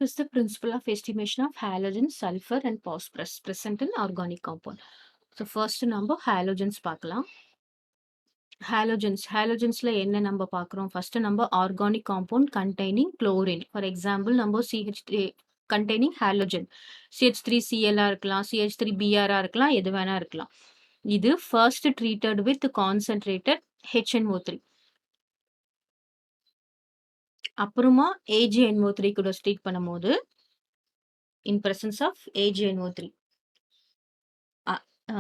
is the principle of estimation of halogen, sulfur and phosphorus present in organic compound. So first number halogens பார்க்கலாம். Halogensல என்ன நம்ம பார்க்குறோம்? First number organic compound containing chlorine. For example, number CH3 containing halogen. CH3Cl இருக்கலாம், CH3Br இருக்கலாம், எது வேணா இருக்கலாம். இது first treated with concentrated HNO3. அப்புறமா AgNO3 கூட treat பண்ணும்போது in presence of AgNO3. அ ஆ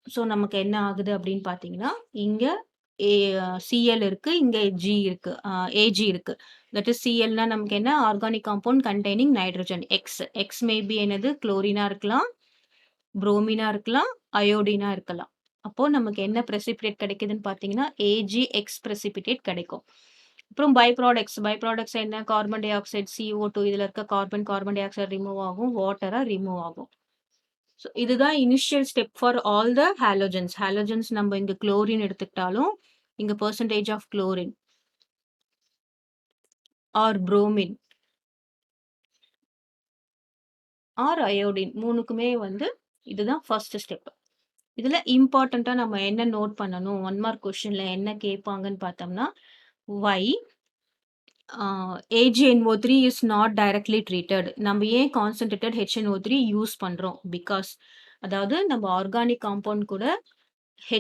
ஸோ நமக்கு என்ன ஆகுது அப்படின்னு பார்த்தீங்கன்னா, இங்க ஏ சிஎல் இருக்கு. இங்க ஜி இருக்கு. ஏஜி இருக்கு. தட் இஸ் சிஎல்னா நமக்கு என்ன? Organic compound containing nitrogen X. X maybe என்னது? குளோரினா இருக்கலாம், புரோமினா இருக்கலாம், அயோடினா இருக்கலாம். அப்போ நமக்கு என்ன பிரெசிபிடேட் கிடைக்குதுன்னு பார்த்தீங்கன்னா, ஏஜிஎக்ஸ் பிரெசிபிடேட் கிடைக்கும். அப்புறம் பை ப்ராடக்ட்ஸ் என்ன? கார்பன் டை ஆக்சைடு, CO2 இதுல இருக்க கார்பன் டை ஆக்சைடு ரிமூவ் ஆகும். வாட்டரா ரிமூவ் ஆகும். ஸோ இதுதான் initial step for all the halogens. Halogens நம்ம இங்க குளோரின் எடுத்துக்கிட்டாலும், இங்க percentage of chlorine or bromine or iodine 3க்குமே வந்து இதுதான் ஃபர்ஸ்ட் ஸ்டெப். இதுல இம்பார்ட்டன்ட்டா நம்ம என்ன நோட் பண்ணணும்? 1 மார்க் கொஸ்டின்ல என்ன கேட்பாங்கன்னு பார்த்தோம்னா, வை AgNO3 is not directly treated. நம்ம ஏன் கான்சன்ட்ரேட்டட் HNO3 யூஸ் பண்றோம்? பிகாஸ் அதாவது நம்ம ஆர்கானிக் காம்பவுண்ட் கூட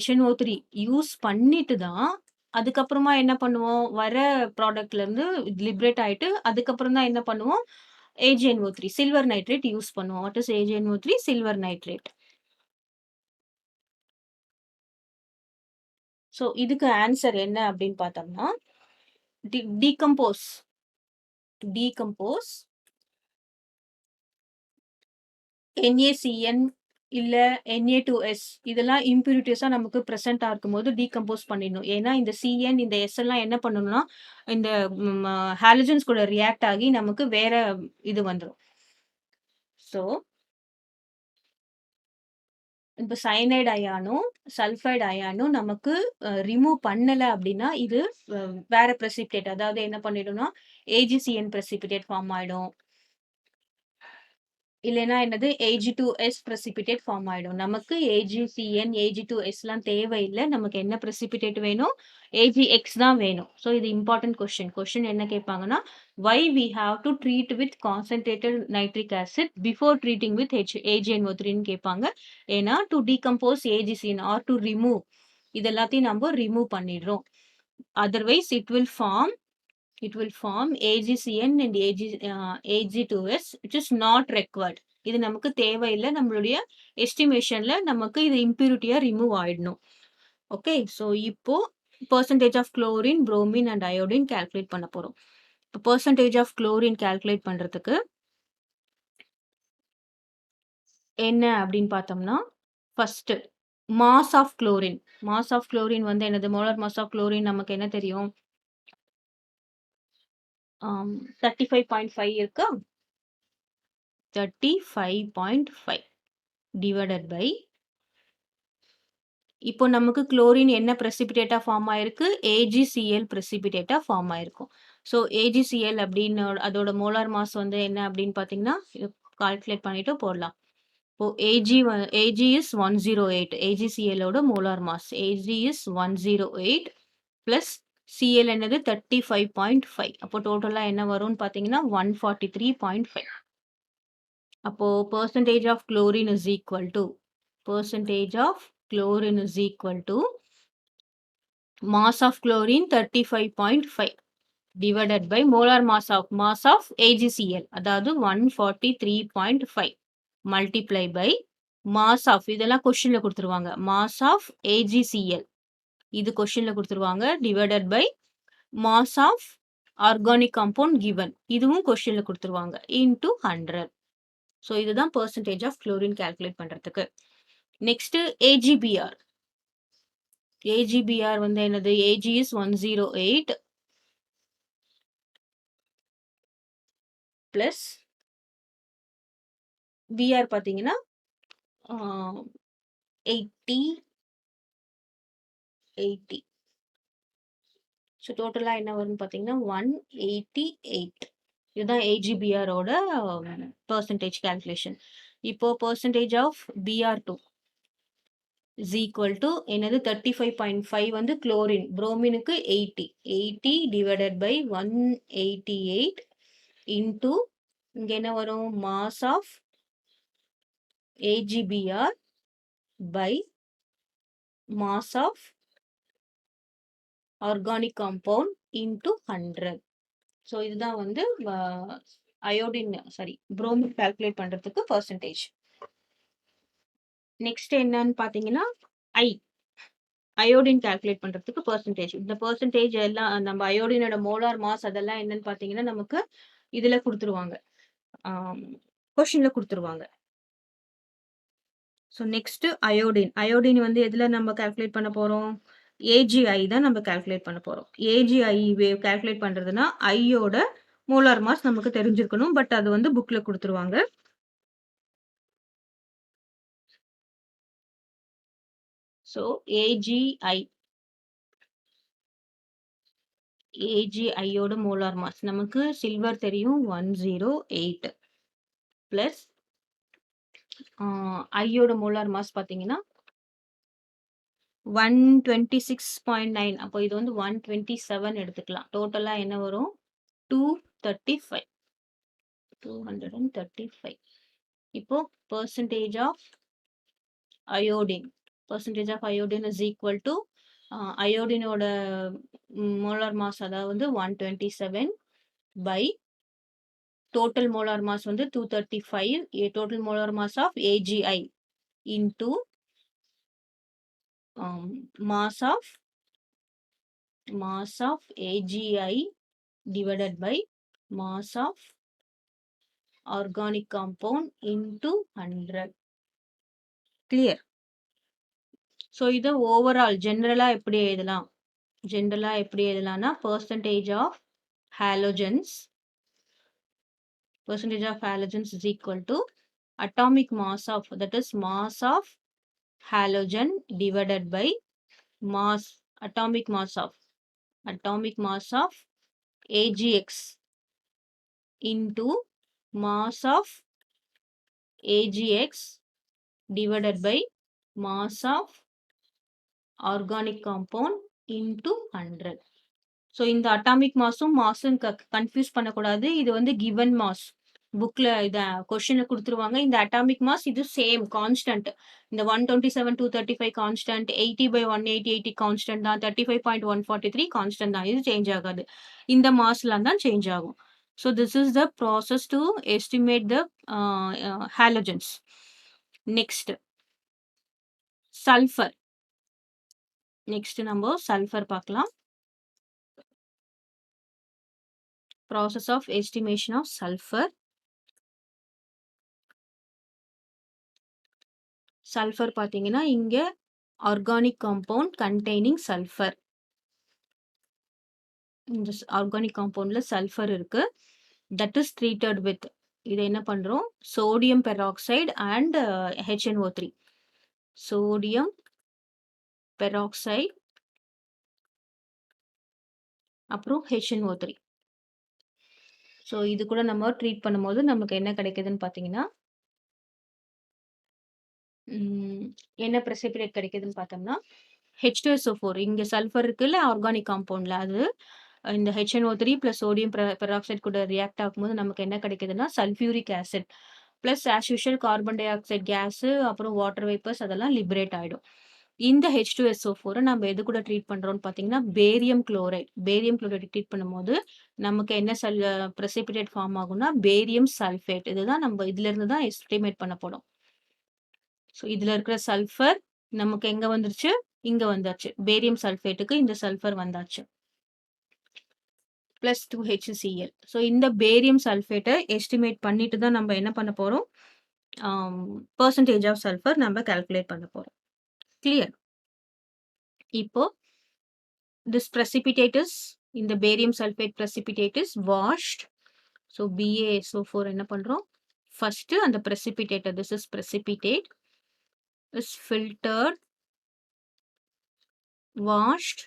HNO3 யூஸ் பண்ணிட்டு தான், அதுக்கப்புறமா என்ன பண்ணுவோம்? வர ப்ராடக்ட்ல இருந்து லிபரேட் ஆயிட்டு, அதுக்கப்புறம் தான் என்ன பண்ணுவோம்? AgNO3 சில்வர் நைட்ரேட் யூஸ் பண்ணுவோம். What is AgNO3? Silver nitrate. So இதுக்கு ஆன்சர் என்ன அப்படின்னு பார்த்தோம்னா, டீகம்போஸ் டீகம்போஸ் NaCN இல்ல Na2S இதெல்லாம் இம்பியூரிட்டீஸா நமக்கு பிரசன்ட்டா இருக்கும்போது டீகம்போஸ் பண்ணிடணும். ஏன்னா இந்த CN, இந்த S எல்லாம் என்ன பண்ணணும்னா, இந்த ஹாலஜன்ஸ் கூட ரியாக்ட் ஆகி நமக்கு வேற இது வந்துரும். ஸோ இப்ப சயனைடு அயானும், சல்பைடு அயானும் நமக்கு ரிமூவ் பண்ணல அப்டின்னா, இது வேற பிரெசிபிடேட் அதாவது என்ன பண்ணிடும்னா, AgCN பிரெசிபிடேட் ஃபார்ம் ஆயிடும். இல்லைன்னா என்னது Ag2S பிரெசிபிடேட் ஃபார்ம் ஆயிடும். நமக்கு AgCN, Ag2Sலாம் தேவையில்ல. நமக்கு என்ன பிரெசிபிடேட் வேணும்? AgX தான் வேணும். ஸோ இது இம்பார்ட்டன்ட் கொஸ்டின். கொஸ்டின் என்ன கேட்பாங்கன்னா, why we have to treat with concentrated nitric acid before treating with AgNO3ன்னு கேட்பாங்க. ஏன்னா to decompose AgCN or to remove இது எல்லாத்தையும் நம்ம ரிமூவ் பண்ணிடுறோம். Otherwise it will form AgCN and Ag2S which is not required. இது நமக்கு தேவையில்ல. நம்மளுடைய எஸ்டிமேஷன்ல நமக்கு இது இம்பியூரிட்டியா ரிமூவ் ஆயிடணும். ஓகே. ஸோ இப்போ percentage of chlorine, bromine and iodine calculate பண்ண போறோம். இப்போ பெர்சன்டேஜ் ஆஃப் குளோரின் கால்குலேட் பண்றதுக்கு என்ன அப்படின்னு பார்த்தோம்னா, first mass of chlorine. Mass of chlorine வந்து என்னது? மோலார் மாஸ் ஆஃப் குளோரின் நமக்கு என்ன தெரியும்? 35.5 இருக்கா? 35.5 டிவைடட் பை இப்போ நமக்கு குளோரின் என்ன பிரெசிபிடேட்டா ஃபார்ம் ஆயிருக்கு? AgCl பிரெசிபிடேட்டா ஃபார்ம் ஆயிருக்கும். ஸோ AgCl அப்படின்னு அதோட மோலார் மாஸ் வந்து என்ன அப்படின்னு பார்த்தீங்கன்னா, கால்குலேட் பண்ணிட்டு போடலாம். இப்போ Ag is 108. AgCl ஓட molar mass. Ag is 108 plus Cl என்னது 35.5. அப்போ டோட்டலா என்ன வரும்னு பார்த்தீங்கன்னா 143.5. அப்போ percentage of chlorine is equal to mass of chlorine 35.5 divided by molar mass of AgCl அதாவது 143.5 multiply by mass of இதெல்லாம் கொஸ்டின்ல கொடுத்துருவாங்க. mass of AgCl இது கொஸ்டின்ல கொடுத்துருவாங்க. divided by mass of organic compound given இதுவும் கொஸ்டின்ல கொடுத்துருவாங்க. into 100. ஸோ இதுதான் பெர்சன்டேஜ் ஆஃப் குளோரின் கால்குலேட் பண்றதுக்கு. Next AgBr. AgBr வந்து என்னது? Ag is 108 பிளஸ் Br பார்த்தீங்கன்னா 80. ஸோ டோட்டலா என்ன வரும்னு பார்த்தீங்கன்னா 188. இதுதான் AgBrஓட பெர்சன்டேஜ் கால்குலேஷன். இப்போ percentage of Br2 is equal to என்னது 35.5 வந்து குளோரின். புரோமினுக்கு 80. 80 டிவைடட் பை 188 இன்டூ இங்க என்ன வரும்? Mass of AgBr by mass of organic compound into 100. So இதுதான் வந்து அயோடின் புரோமின் கால்குலேட் பண்றதுக்கு பெர்சன்டேஜ். நெக்ஸ்ட் என்னன்னு பாத்தீங்கன்னா அயோடின் கால்குலேட் பண்றதுக்கு பெர்சன்டேஜ். இந்த பெர்சன்டேஜ் எல்லாம் நம்ம அயோடினோட மோலார் மாஸ் அதெல்லாம் என்னன்னு பாத்தீங்கன்னா நமக்கு இதுல கொடுத்துருவாங்க, கொஸ்டின்ல கொடுத்துருவாங்க. ஸோ நெக்ஸ்ட் அயோடின் வந்து எதுல நம்ம கால்குலேட் பண்ண போறோம்? AgI தான் நம்ம கால்குலேட் பண்ண போறோம். AgI கால்குலேட் பண்றதுன்னா ஐயோட மோலார் மாஸ் நமக்கு தெரிஞ்சிருக்கணும். பட் அது வந்து புக்ல கொடுத்துருவாங்க. ஸோ AgIயோட மோலார் மாஸ் நமக்கு சில்வர் தெரியும் 108 பிளஸ் ஐயோட மோலார் மாஸ் பார்த்தீங்கன்னா 126.9. அப்போ இது வந்து 127 எடுத்துக்கலாம். டோட்டலா என்ன வரும்? 235. 235. இப்போ percentage of iodine. Percentage of iodine is equal to அயோடினோட மோலார் மாஸ் அதாவது 127 by total molar mass வந்து 235. Total molar mass of AgI into mass of AgI divided by mass of organic compound into 100. Clear? So இது overall general எப்படி எழுதலாம்? General எப்படி எழுதலாம்னா percentage of halogens is equal to atomic mass of, that is mass of halogen divided by atomic mass of AgX into mass of AgX divided by mass of organic compound into 100. So இந்த atomic மாஸும் confuse பண்ணக்கூடாது. இது வந்து given mass. புக்ல இத கொஸ்டின்ல கொடுத்துருவாங்க. இந்த atomic mass இது சேம் கான்ஸ்டன்ட். இந்த 127 235 கான்ஸ்டன்ட், 80 by 180 கான்ஸ்டன்ட் தான், 35.143 கான்ஸ்டன்ட் தான். இது சேஞ்ச் ஆகாது. இந்த மாஸ்லாம் தான் சேஞ்ச் ஆகும். So this is the process to estimate the halogens. Next sulphur. Next நம்ம சல்ஃபர் பார்க்கலாம். Process of estimation of sulfur. Sulfur பார்த்தீங்கன்னா இங்க organic compound containing sulfur. இந்த organic compoundல sulfur இருக்கு. That is treated with, இதை என்ன பண்றோம்? Sodium peroxide and HNO3. Sodium peroxide அப்புறம் HNO3. ஸோ இது கூட நம்ம ட்ரீட் பண்ணும்போது நமக்கு என்ன கிடைக்குதுன்னு பார்த்தீங்கன்னா என்ன precipitate கிடைக்குதுன்னு பார்த்தோம்னா H2SO4. இங்க சல்ஃபர் இருக்குல்ல ஆர்கானிக் காம்பவுண்ட்ல, அது இந்த HNO3 பிளஸ் சோடியம் பெராக்சைடு கூட ரியாக்ட் ஆகும்போது நமக்கு என்ன கிடைக்குதுன்னா sulphuric acid plus as usual carbon dioxide gas அப்புறம் வாட்டர் வேப்பர்ஸ் அதெல்லாம் லிபரேட் ஆயிடும். இந்த H2SO4 நம்ம எது கூட ட்ரீட் பண்றோம்னு பார்த்தீங்கன்னா பேரியம் குளோரைட் ட்ரீட் பண்ணும்போது நமக்கு என்ன precipitate ஃபார்ம் ஆகும்னா பேரியம் சல்ஃபேட். இதுதான் நம்ம இதுல இருந்து தான் எஸ்டிமேட் பண்ண போறோம். ஸோ இதுல இருக்கிற சல்ஃபர் நமக்கு எங்க வந்துருச்சு? இங்க வந்தாச்சு. பேரியம் சல்ஃபேட்டுக்கு இந்த சல்ஃபர் வந்தாச்சு. Plus 2HCl. ஸோ இந்த பேரியம் சல்ஃபேட்டை எஸ்டிமேட் பண்ணிட்டு தான் நம்ம என்ன பண்ண போறோம்? பெர்சன்டேஜ் ஆஃப் சல்ஃபர் நம்ம கால்குலேட் பண்ண போறோம். கிளியர்? இப்போ this precipitate is, இந்த barium sulphate precipitate is washed. So BaSO4 என்ன பண்றோம்? ஃபர்ஸ்ட் அந்த precipitate, this is precipitate, is filtered, washed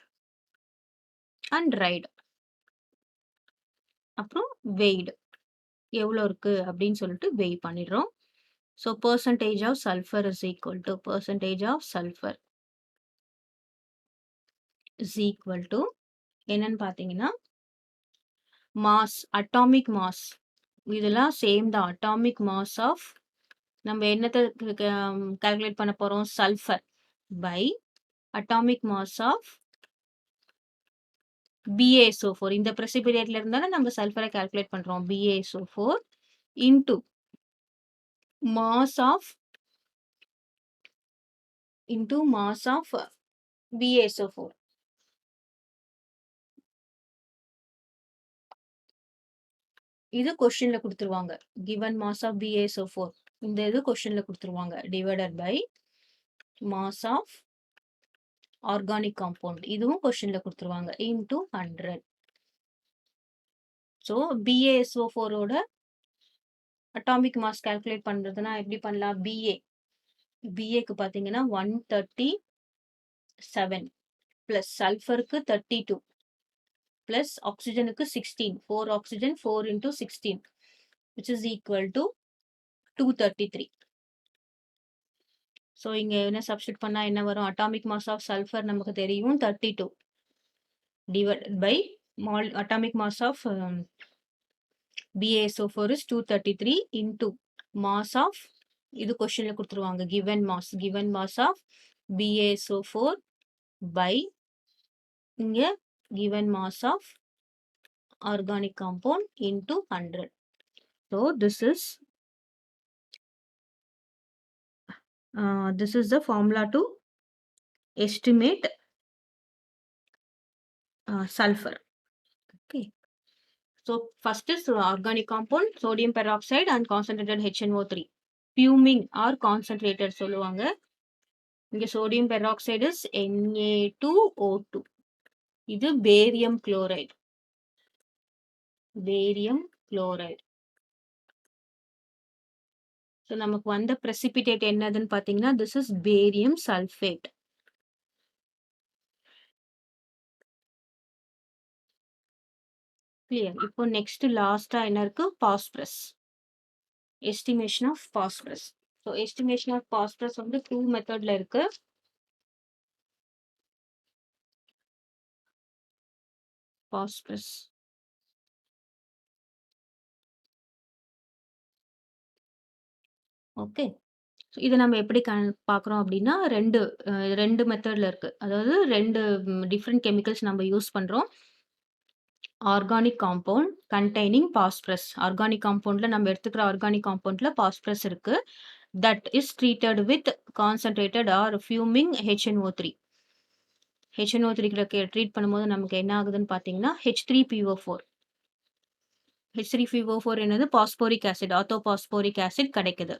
and dried. அப்புறம் weighed. எவ்வளோ இருக்கு அப்படின்னு சொல்லிட்டு வெய் பண்ணிடுறோம். So percentage of sulphur is equal to percentage of sulphur is equal to என்னன்னு பார்த்தீங்கன்னா, மாஸ் அட்டாமிக் மாஸ் இதெல்லாம் சேம் தான். அட்டாமிக் மாஸ் ஆஃப் நம்ம என்னத்த கால்குலேட் பண்ண போறோம்? Sulphur by atomic mass of BaSO4 இந்த பிரெசிபிடேட்ல இருந்தாலும் நம்ம சல்ஃபரை கால்குலேட் பண்றோம். BaSO4 into mass of BaSO4. இது கொஸ்டின்ல குடுத்துருவாங்க. கிவன் மாஸ் ஆஃப் BaSO4 இந்த இது கொஸ்டின்ல குடுத்துருவாங்க. Divided by mass of organic compound இதுவும் கொஸ்டின்ல குடுத்துருவாங்க. இன்டு 100. ஸோ BaSO4 ஓட அட்டாமிக் மாஸ் கால்குலேட் பண்றதுன்னா எப்படி பண்ணலாம்? Baக்கு பார்த்தீங்கன்னா 137 பிளஸ் சல்ஃபருக்கு 32 பிளஸ் ஆக்ஸிஜனுக்கு 16 4 oxygen 4 into 16 which is equal to 233. So இங்க என்ன சப்ஸ்டிட் பண்ணா என்ன வரும்? அட்டாமிக் மாஸ் ஆஃப் சல்ஃபர் நமக்கு தெரியும் 32 divided by atomic mass of BaSO4 is 233 into mass of இது கொஸ்டின்ல கொடுத்துருவாங்க. given mass of BaSO4 by இங்க given mass of organic compound into 100. So this is the formula to estimate sulfur. Okay. So first is organic compound sodium peroxide and concentrated HNO3. Fuming or concentrated சொல்லுவாங்க. இங்க sodium peroxide is Na2O2. இது barium chloride. So நமக்கு வந்த precipitate என்னதுன்னு பார்த்தீங்கன்னா this is barium sulphate. Clear. இப்போ next லாஸ்டா என்ன இருக்கு? Phosphorus. Estimation of phosphorus. So estimation of phosphorus வந்து 2 மெத்தட்ல இருக்கு. Phosphorus okay. இதை நம்ம எப்படி பார்க்குறோம் அப்படின்னா ரெண்டு மெத்தட்ல இருக்கு. அதாவது 2 டிஃப்ரெண்ட் கெமிக்கல்ஸ் நம்ம யூஸ் பண்றோம். Organic compound containing phosphorus. Organic காம்பவுண்ட்ல நம்ம எடுத்துக்கிற ஆர்கானிக் காம்பவுண்ட்ல பாஸ்பரஸ் இருக்கு. That is treated with concentrated or fuming HNO3. HNO3 treat பண்ணும்போது நமக்கு என்ன ஆகுதுன்னு பார்த்தீங்கன்னா H3PO4. H3PO4 என்னது? பாஸ்போரிக் ஆசிட், ஆர்த்தோபாஸ்போரிக் ஆசிட் கிடைக்குது.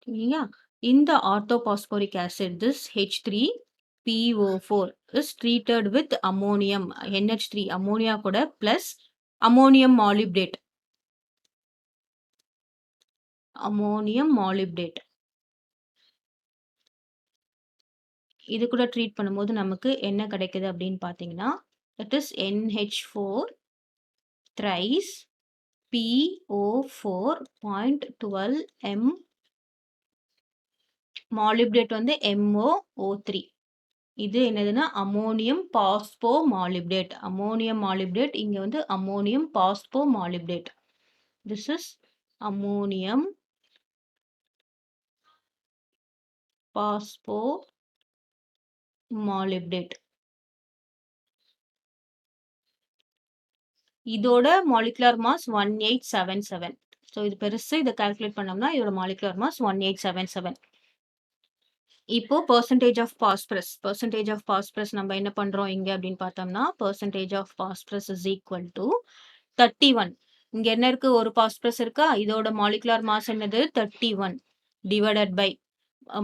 இல்லையா? இந்த orthophosphoric acid this H3PO4 is treated with ammonium NH3 ammonia கூட பிளஸ் அமோனியம் மாலிப்டேட். இது கூட ட்ரீட் பண்ணும்போது நமக்கு என்ன கிடைக்குது அப்படின்னு பார்த்தீங்கன்னா that is NH4 thrice PO4.12 M molybdate வந்து MOO3. இது என்னதுன்னா அமோனியம் பாஸ்போ மாலிப்டேட். இங்க வந்து ammonium phospho molybdate. This is ammonium phospho molybdate. இதோட மாலிகுலர் மாஸ் 1877. ஸோ இது பெருசு. இதை கால்குலேட் பண்ணோம்னா இதோட மாலிகுலர் மாஸ் 1877. இப்போ பெர்சன்டேஜ் ஆஃப் பாஸ்பரஸ் நம்ம என்ன பண்றோம் இங்க அப்படின்னு பார்த்தோம்னா percentage of phosphorus is equal to 31. இங்க என்ன இருக்கு? ஒரு பாஸ்பரஸ் இருக்கா? இதோட மாலிகுலர் மாஸ் என்னது? 31 divided by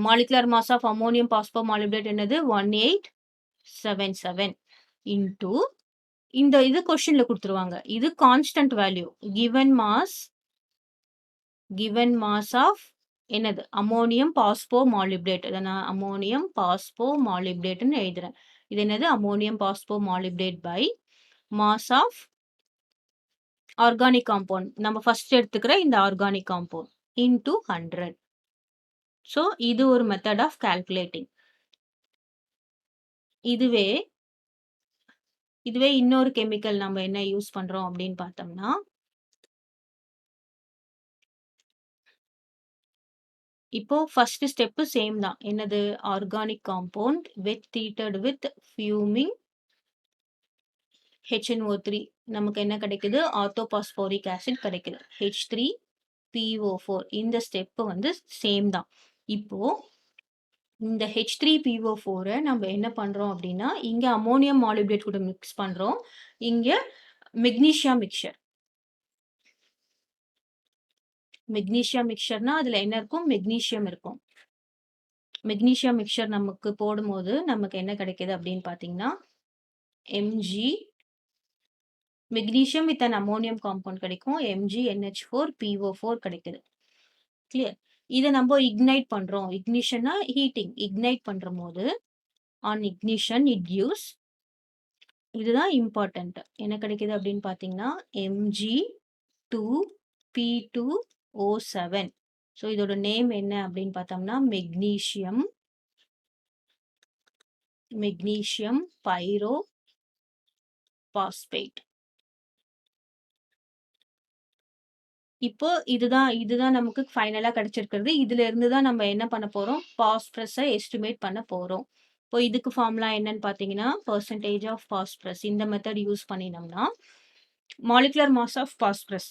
molecular mass of ammonium phosphomolybdate என்னது? 1877 இன்டு இந்த இது கொஸ்டின்ல கொடுத்துருவாங்க. இது constant value. Given mass of என்னது? Ammonium phosphomolybdate. இதை நான் அமோனியம் பாஸ்போ மாலிப்டேட்னு எழுதுறேன். இது என்னது? Ammonium phosphomolybdate by mass of organic compound. நம்ம ஃபர்ஸ்ட் எடுத்துக்கிற இந்த ஆர்கானிக் காம்பவுண்ட் இன்டூ 100. ஸோ இது ஒரு மெத்தட் ஆஃப் கால்குலேட்டிங். இதுவே இதுவே இன்னொரு கெமிக்கல் நம்ம என்ன யூஸ் பண்றோம் அப்படின்னு பார்த்தோம்னா, இப்போ ஃபர்ஸ்ட் ஸ்டெப் சேம் தான். என்னது? Organic compound treated with fuming HNO3 நமக்கு என்ன கிடைக்குது? ஆர்த்தோபாஸ்போரிக் ஆசிட் கிடைக்குது. H3PO4 இந்த ஸ்டெப் வந்து சேம் தான். இப்போ இந்த H3PO4 நம்ம என்ன பண்றோம் அப்படின்னா, இங்க அம்மோனியம் மாலிப்டேட் கூட மிக்ஸ் பண்றோம். இங்க மெக்னீசியம் மிக்ஸ்சர். மெக்னீசியம் மிக்ஸ்சர்னா அதுல என்ன இருக்கும்? மெக்னீசியம் இருக்கும். மெக்னீசியம் மிக்ஸ்சர் நமக்கு போடும்போது நமக்கு என்ன கிடைக்குது அப்படின்னு பார்த்தீங்கன்னா, Mg magnesium with an ammonium compound கிடைக்கும். MgNH4PO4 கிடைக்குது. கிளியர். இத நம்ம இக்னைட் பண்றோம். இக்னிஷன்னா ஹீட்டிங். இக்னைட் பண்றம்போது ஆன் இக்னிஷன் இட் கிவ்ஸ் இதுதான் இம்பார்ட்டன்ட். என்ன கிடைக்குது அப்படின்னு பார்த்தீங்கன்னா, Mg2P2O7. ஸோ இதோட நேம் என்ன அப்படின்னு பார்த்தோம்னா, மெக்னீசியம் பைரோபாஸ்பேட். இப்போ இதுதான் நமக்கு ஃபைனலா கிடைச்சிருக்கிறது. இதுல இருந்து தான் நம்ம என்ன பண்ண போறோம்? பாஸ்பரஸ எஸ்டிமேட் பண்ண போறோம். இப்போ இதுக்கு ஃபார்முலா என்னன்னு பார்த்தீங்கன்னா, பெர்சன்டேஜ் ஆஃப் பாஸ்பரஸ். இந்த மெத்தட் யூஸ் பண்ணினோம்னா, மாலிகுலர் மாஸ் ஆஃப் பாஸ்பரஸ்.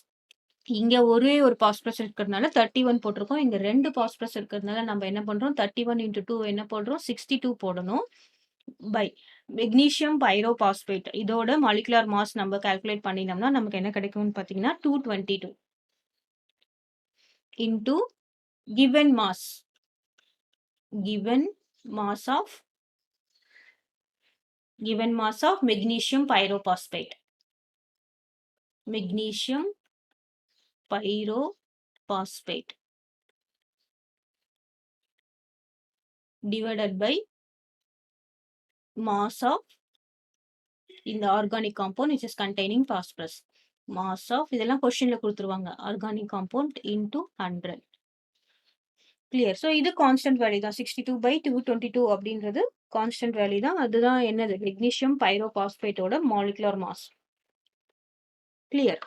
இங்க ஒரே ஒரு பாஸ்பரஸ் இருக்கிறதுனால 31 போட்டிருக்கோம். இங்க 2 பாஸ்பரஸ் இருக்கிறதுனால நம்ம என்ன பண்றோம்? 31 இன்டு 2 என்ன போடுறோம்? 62 போடணும். By magnesium pyrophosphate. இதோட மாலிகுலர் மாஸ் நம்ம கால்குலேட் பண்ணினோம்னா, நமக்கு என்ன கிடைக்கும்னு பார்த்தீங்கன்னா, 222 into given mass of magnesium pyrophosphate divided by mass of in the organic compound which is containing phosphorus. Mass of இதெல்லாம் கொஸ்டின்ல கொடுத்துருவாங்க. organic compound into 100. Clear. So இது கான்ஸ்டன்ட் வேல்யூ தான். 62/222 அப்படின்றது கான்ஸ்டன்ட் வேல்யூ தான். அதுதான் என்னது? மெக்னீசியம் பைரோபாஸ்பேட்டோட மாலிகுலர் மாஸ். கிளியர்.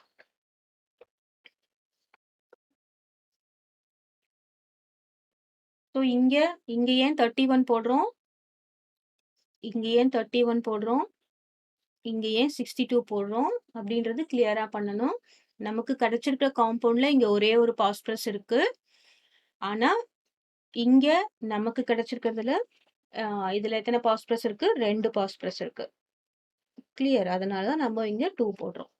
ஸோ இங்க ஏன் 31 போடுறோம்? இங்க ஏன் 31 போடுறோம்? இங்க ஏன் 62 போடுறோம்? அப்படின்றது கிளியரா பண்ணணும். நமக்கு கிடைச்சிருக்கிற காம்பவுண்ட்ல இங்க ஒரே ஒரு பாஸ்பரஸ் இருக்கு. ஆனா இங்க நமக்கு கிடைச்சிருக்கிறதுல இதுல எத்தனை பாஸ்பரஸ் இருக்கு? 2 பாஸ்பரஸ் இருக்கு. கிளியர். அதனால தான் நம்ம இங்க 2 போடுறோம்.